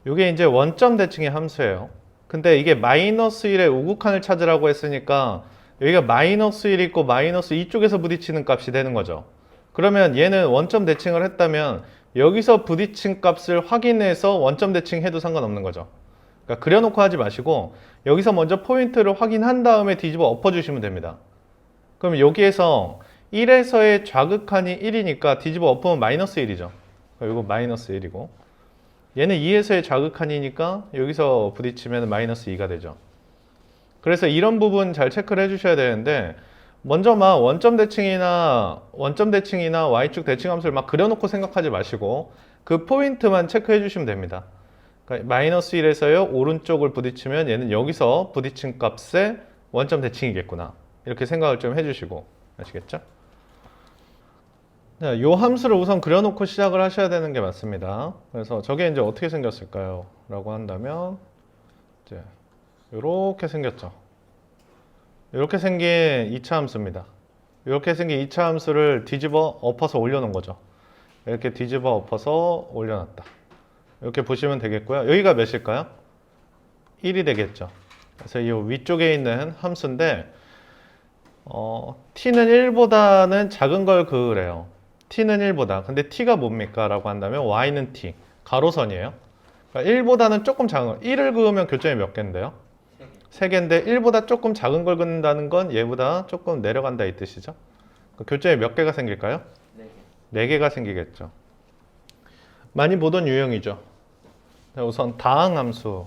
이게 이제 원점 대칭의 함수예요. 근데 이게 마이너스 1의 우극한을 찾으라고 했으니까 여기가 마이너스 1이 있고 마이너스 2쪽에서 부딪히는 값이 되는 거죠. 그러면 얘는 원점 대칭을 했다면 여기서 부딪힌 값을 확인해서 원점 대칭해도 상관없는 거죠. 그러니까 그려놓고 하지 마시고 여기서 먼저 포인트를 확인한 다음에 뒤집어 엎어주시면 됩니다. 그럼 여기에서 1에서의 좌극한이 1이니까 뒤집어 엎으면 마이너스 1이죠. 이거 마이너스 1이고 얘는 2에서의 좌극한이니까 여기서 부딪히면 마이너스 2가 되죠. 그래서 이런 부분 잘 체크를 해주셔야 되는데 먼저 막 원점 대칭이나 y축 대칭함수를 막 그려놓고 생각하지 마시고 그 포인트만 체크해 주시면 됩니다. 그러니까 마이너스 1에서요 오른쪽을 부딪히면 얘는 여기서 부딪힌 값의 원점 대칭이겠구나 이렇게 생각을 좀 해주시고 아시겠죠? 자, 요 함수를 우선 그려놓고 시작을 하셔야 되는 게 맞습니다. 그래서 저게 이제 어떻게 생겼을까요? 라고 한다면 이제 이렇게 생겼죠. 이렇게 생긴 2차 함수입니다. 이렇게 생긴 2차 함수를 뒤집어 엎어서 올려놓은 거죠. 이렇게 뒤집어 엎어서 올려놨다. 이렇게 보시면 되겠고요. 여기가 몇일까요? 1이 되겠죠. 그래서 이 위쪽에 있는 함수인데 t는 1보다는 작은 걸 그으래요. t는 1보다. 근데 t가 뭡니까? 라고 한다면 y는 t. 가로선이에요. 그러니까 1보다는 조금 작은 거. 1을 그으면 교점이 몇 개인데요? 3개인데 1보다 조금 작은 걸 긋는다는 건 얘보다 조금 내려간다 이 뜻이죠. 교점이 몇 개가 생길까요? 4개가 생기겠죠. 많이 보던 유형이죠. 우선 다항함수.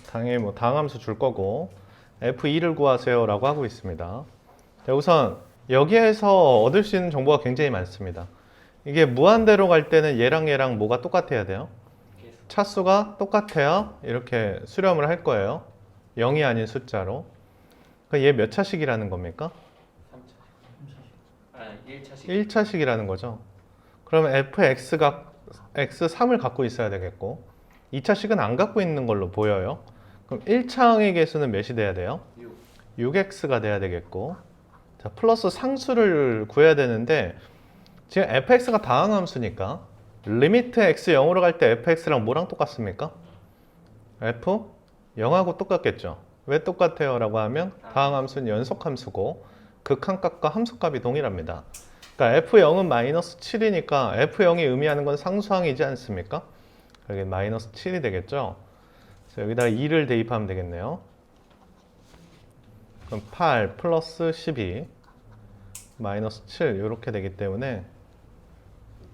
당연히 뭐 다항함수 줄 거고 f2를 구하세요 라고 하고 있습니다. 우선 여기에서 얻을 수 있는 정보가 굉장히 많습니다. 이게 무한대로 갈 때는 얘랑 뭐가 똑같아야 돼요? 차수가 똑같아야 이렇게 수렴을 할 거예요. 0이 아닌 숫자로. 그러니까 얘 몇 차식이라는 겁니까? 1차식. 1차식이라는 거죠. 그러면 fx가 x3을 갖고 있어야 되겠고 2차식은 안 갖고 있는 걸로 보여요. 그럼 1차항의 개수는 몇이 돼야 돼요? 6x가 돼야 되겠고 자, 플러스 상수를 구해야 되는데 지금 fx가 다항함수니까 리미트 x 0으로 갈 때 fx랑 뭐랑 똑같습니까? f 0하고 똑같겠죠. 왜 똑같아요? 라고 하면 다항함수는 연속함수고 극한값과 함수값이 동일합니다. 그러니까 f0은 마이너스 7이니까 f0이 의미하는 건 상수항이지 않습니까? 여기 마이너스 7이 되겠죠. 그래서 여기다가 2를 대입하면 되겠네요. 그럼 8 플러스 12 마이너스 7 이렇게 되기 때문에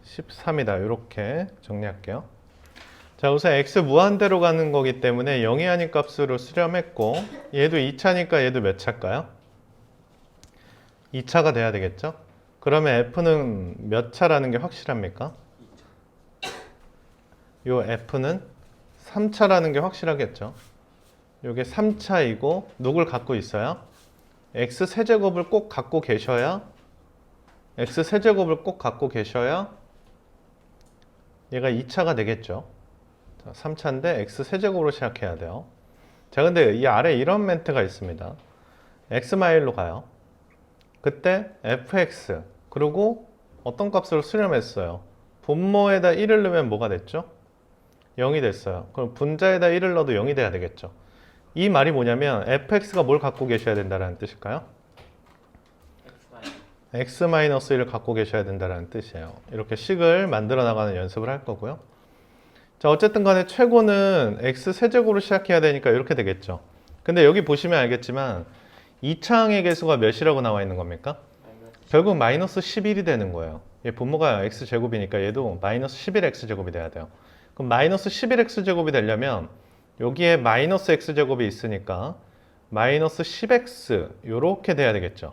13이다. 이렇게 정리할게요. 자, 우선 x 무한대로 가는 거기 때문에 0이 아닌 값으로 수렴했고 얘도 2차니까 얘도 몇 차일까요? 2차가 돼야 되겠죠? 그러면 f는 몇 차라는 게 확실합니까? 요 f는 3차라는 게 확실하겠죠? 요게 3차이고 누굴 갖고 있어요? x 세제곱을 꼭 갖고 계셔야 x 세제곱을 꼭 갖고 계셔야 얘가 2차가 되겠죠. 자, 3차인데 x 세제곱으로 시작해야 돼요. 자, 근데 이 아래 이런 멘트가 있습니다. x마일로 가요. 그때 fx 그리고 어떤 값으로 수렴했어요? 분모에다 1을 넣으면 뭐가 됐죠? 0이 됐어요. 그럼 분자에다 1을 넣어도 0이 돼야 되겠죠. 이 말이 뭐냐면 fx가 뭘 갖고 계셔야 된다는 뜻일까요? x-1을 갖고 계셔야 된다는 뜻이에요. 이렇게 식을 만들어 나가는 연습을 할 거고요. 자, 어쨌든 간에 최고는 x 세제곱으로 시작해야 되니까 이렇게 되겠죠. 근데 여기 보시면 알겠지만 2차항의 개수가 몇이라고 나와 있는 겁니까? 결국 마이너스 11이 되는 거예요. 얘 분모가 x제곱이니까 얘도 마이너스 11x제곱이 돼야 돼요. 그럼 마이너스 11x제곱이 되려면 여기에 마이너스 x제곱이 있으니까 마이너스 10x 요렇게 돼야 되겠죠.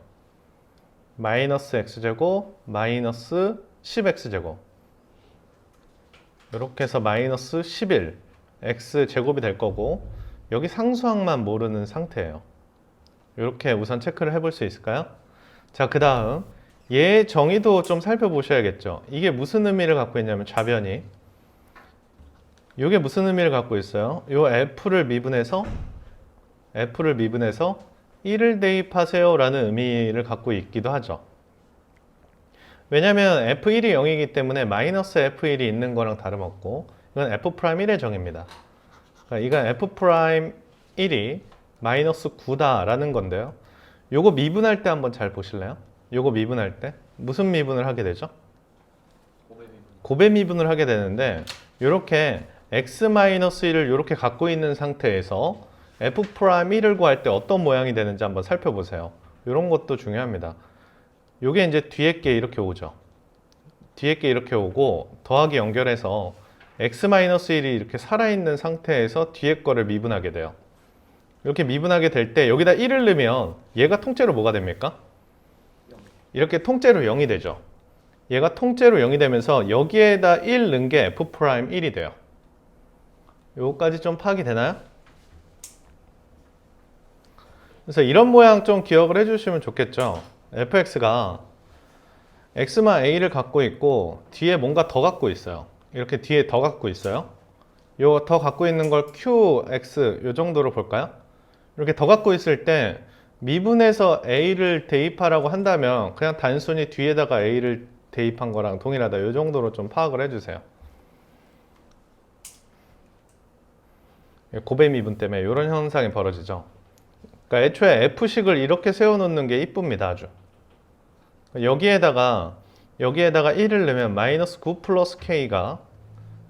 마이너스 x제곱 마이너스 10x제곱 이렇게 해서 마이너스 11 x제곱이 될 거고 여기 상수항만 모르는 상태예요. 이렇게 우선 체크를 해볼 수 있을까요? 자, 그 다음 얘 정의도 좀 살펴보셔야겠죠. 이게 무슨 의미를 갖고 있냐면 좌변이 이게 무슨 의미를 갖고 있어요? 요 f를 미분해서 1을 대입하세요 라는 의미를 갖고 있기도 하죠. 왜냐면 f1이 0이기 때문에 마이너스 f1이 있는 거랑 다름없고 이건 f'1의 정의입니다. 그러니까 이건 f'1이 마이너스 9다라는 건데요. 요거 미분할 때 한번 잘 보실래요? 요거 미분할 때 무슨 미분을 하게 되죠? 고배 미분을 하게 되는데 이렇게 x-1을 이렇게 갖고 있는 상태에서 f'1을 구할 때 어떤 모양이 되는지 한번 살펴보세요. 이런 것도 중요합니다. 요게 이제 뒤에 게 이렇게 오죠. 뒤에 게 이렇게 오고 더하기 연결해서 x-1이 이렇게 살아있는 상태에서 뒤에 거를 미분하게 돼요. 이렇게 미분하게 될 때 여기다 1을 넣으면 얘가 통째로 뭐가 됩니까? 이렇게 통째로 0이 되죠. 얘가 통째로 0이 되면서 여기에다 1 넣은 게 f'1이 돼요. 요거까지 좀 파악이 되나요? 그래서 이런 모양 좀 기억을 해주시면 좋겠죠. fx가 x만 a를 갖고 있고 뒤에 뭔가 더 갖고 있어요. 이렇게 뒤에 더 갖고 있어요. 요 더 갖고 있는 걸 qx 요 정도로 볼까요? 이렇게 더 갖고 있을 때 미분해서 a를 대입하라고 한다면 그냥 단순히 뒤에다가 a를 대입한 거랑 동일하다. 요 정도로 좀 파악을 해주세요. 고배 미분 때문에 이런 현상이 벌어지죠. 그러니까 애초에 f식을 이렇게 세워놓는 게 이쁩니다. 아주. 여기에다가 1을 넣으면 마이너스 9 플러스 k가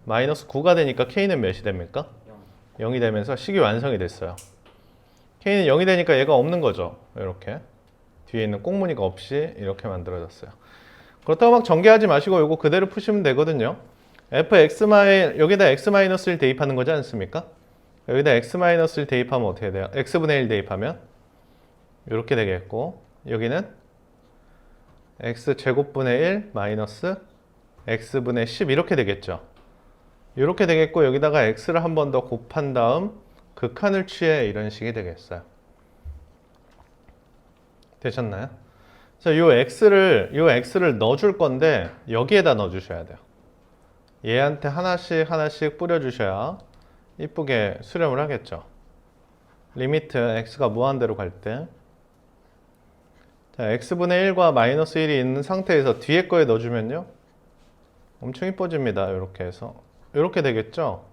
마이너스 9가 되니까 k는 몇이 됩니까? 0이 되면서 식이 완성이 됐어요. k는 0이 되니까 얘가 없는 거죠. 이렇게 뒤에 있는 꽁무니가 없이 이렇게 만들어졌어요. 그렇다고 막 전개하지 마시고 이거 그대로 푸시면 되거든요. 여기다 x-1 대입하는 거지 않습니까? 여기다 x-1 대입하면 어떻게 돼요? x분의 1 대입하면 이렇게 되겠고 여기는 x제곱분의 1 마이너스 x분의 10 이렇게 되겠죠. 이렇게 되겠고 여기다가 x를 한 번 더 곱한 다음 극한을 취해 이런 식이 되겠어요. 되셨나요? 그래서 요 x를 넣어줄 건데 여기에다 넣어주셔야 돼요. 얘한테 하나씩 뿌려주셔야 이쁘게 수렴을 하겠죠. 리미트 x가 무한대로 갈 때 자, x분의 1과 마이너스 1이 있는 상태에서 뒤에 거에 넣어주면요 엄청 이뻐집니다. 이렇게 해서 이렇게 되겠죠.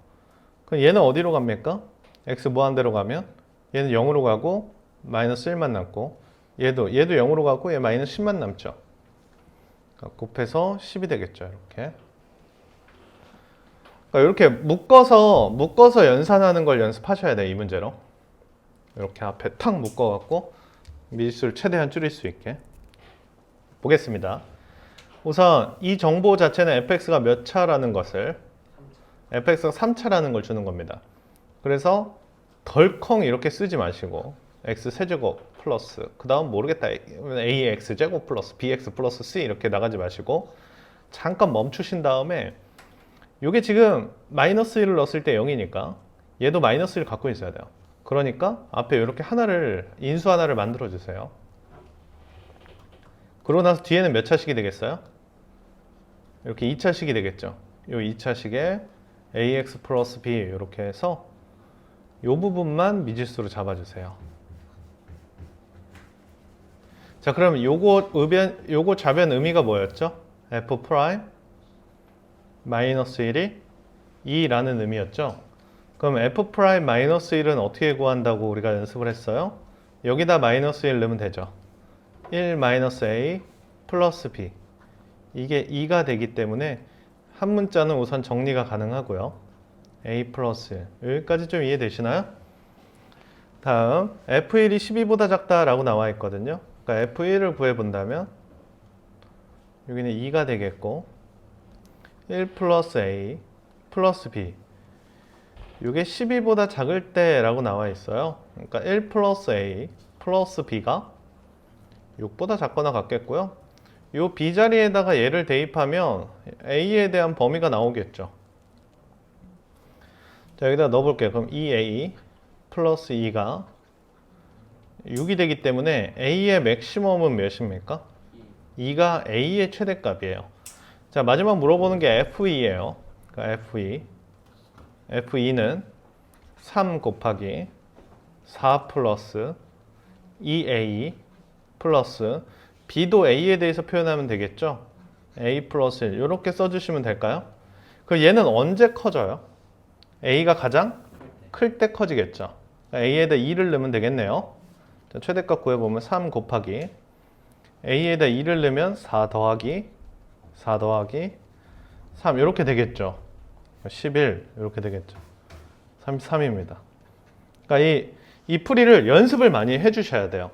그럼 얘는 어디로 갑니까? x 무한대로 가면 얘는 0으로 가고 마이너스 1만 남고 얘도 0으로 가고 얘 마이너스 10만 남죠. 그러니까 곱해서 10이 되겠죠. 이렇게. 그러니까 이렇게 묶어서 연산하는 걸 연습하셔야 돼요. 이 문제로. 이렇게 앞에 탁 묶어갖고 미지수를 최대한 줄일 수 있게. 보겠습니다. 우선 이 정보 자체는 fx가 몇 차라는 것을 fx가 3차라는 걸 주는 겁니다. 그래서 덜컹 이렇게 쓰지 마시고 x 세제곱 플러스 그 다음 모르겠다 ax 제곱 플러스 bx 플러스 c 이렇게 나가지 마시고 잠깐 멈추신 다음에 이게 지금 마이너스 1을 넣었을 때 0이니까 얘도 마이너스 1을 갖고 있어야 돼요. 그러니까 앞에 이렇게 인수 하나를 만들어 주세요. 그러고 나서 뒤에는 몇 차식이 되겠어요? 이렇게 2차식이 되겠죠. 이 2차식에 ax 플러스 b 이렇게 해서 이 부분만 미지수로 잡아주세요. 자, 그럼 요거 좌변 의미가 뭐였죠? f 프라임 마이너스 1이 2라는 의미였죠. 그럼 f 프라임 마이너스 1은 어떻게 구한다고 우리가 연습을 했어요? 여기다 마이너스 1 넣으면 되죠. 1 마이너스 a 플러스 b 이게 2가 되기 때문에 한 문자는 우선 정리가 가능하고요. a 플러스 1 여기까지 좀 이해되시나요? 다음 f1이 12보다 작다라고 나와 있거든요. 그러니까 f1을 구해본다면 여기는 2가 되겠고 1 플러스 a 플러스 b 이게 12보다 작을 때라고 나와 있어요. 그러니까 1 플러스 a 플러스 b가 6보다 작거나 같겠고요. 이 b 자리에다가 얘를 대입하면 a에 대한 범위가 나오겠죠. 자, 여기다 넣어볼게요. 그럼 2a 플러스 2가 6이 되기 때문에 a의 맥시멈은 몇입니까? 2가 a의 최대값이에요. 자, 마지막 물어보는 게 f2예요. 그러니까 f2는 3 곱하기 4 플러스 2a 플러스 b도 a에 대해서 표현하면 되겠죠? a 플러스 1 이렇게 써주시면 될까요? 그 얘는 언제 커져요? a가 가장 클 때 커지겠죠. a에다 2를 넣으면 되겠네요. 자, 최대값 구해보면 3 곱하기 a에다 2를 넣으면 4 더하기 3 이렇게 되겠죠. 11 이렇게 되겠죠. 33입니다. 그러니까 이 풀이를 연습을 많이 해주셔야 돼요.